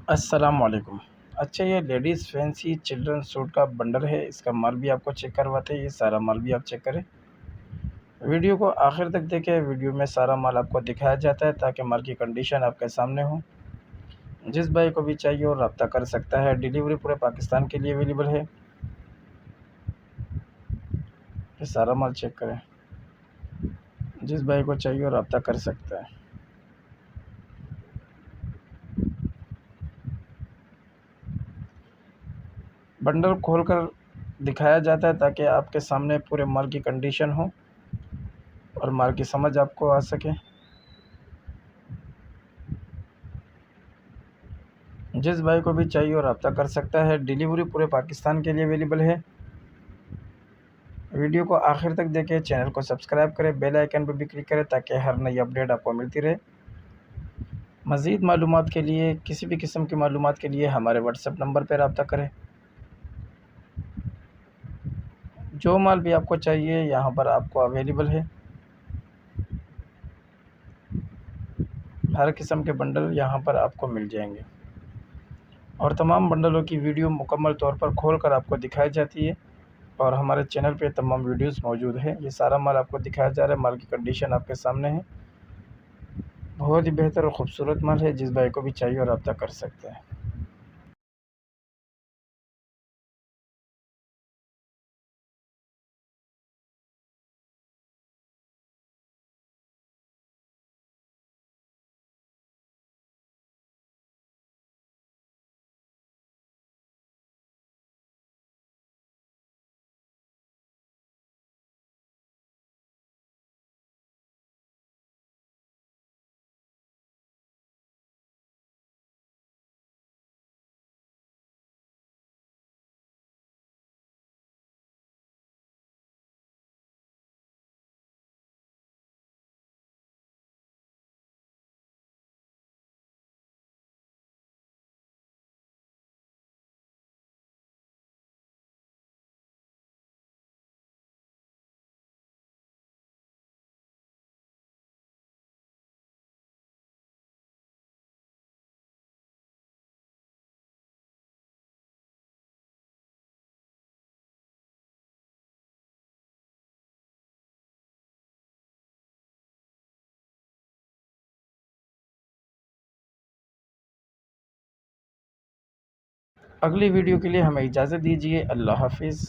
अस्सलाम वालेकुम। अच्छा, ये लेडीज़ फैंसी चिल्ड्रन सूट का बंडल है, इसका माल भी आपको चेक करवाते हैं, ये सारा माल भी आप चेक करें। वीडियो को आखिर तक देखें, वीडियो में सारा माल आपको दिखाया जाता है ताकि माल की कंडीशन आपके सामने हो। जिस भाई को भी चाहिए वो रब्ता कर सकता है, डिलीवरी पूरे पाकिस्तान के लिए अवेलेबल है। ये सारा माल चेक करें, जिस भाई को चाहिए वो रब्ता कर सकता है। बंडल खोलकर दिखाया जाता है ताकि आपके सामने पूरे माल की कंडीशन हो और माल की समझ आपको आ सके। जिस भाई को भी चाहिए वो रब्ता कर सकता है, डिलीवरी पूरे पाकिस्तान के लिए अवेलेबल है। वीडियो को आखिर तक देखें, चैनल को सब्सक्राइब करें, बेल आइकन पर भी क्लिक करें ताकि हर नई अपडेट आपको मिलती रहे। मज़ीद मालूमात के लिए, किसी भी किस्म की मालूमात के लिए हमारे व्हाट्सएप नंबर पर रब्ता करें। जो माल भी आपको चाहिए यहाँ पर आपको अवेलेबल है। हर किस्म के बंडल यहाँ पर आपको मिल जाएंगे और तमाम बंडलों की वीडियो मुकम्मल तौर पर खोल कर आपको दिखाई जाती है और हमारे चैनल पे तमाम वीडियोस मौजूद हैं। ये सारा माल आपको दिखाया जा रहा है, माल की कंडीशन आपके सामने है। बहुत ही बेहतर और ख़ूबसूरत माल है, जिस भाई को भी चाहिए और रब्ता कर सकते हैं। अगली वीडियो के लिए हमें इजाज़त दीजिए। अल्लाह हाफिज़।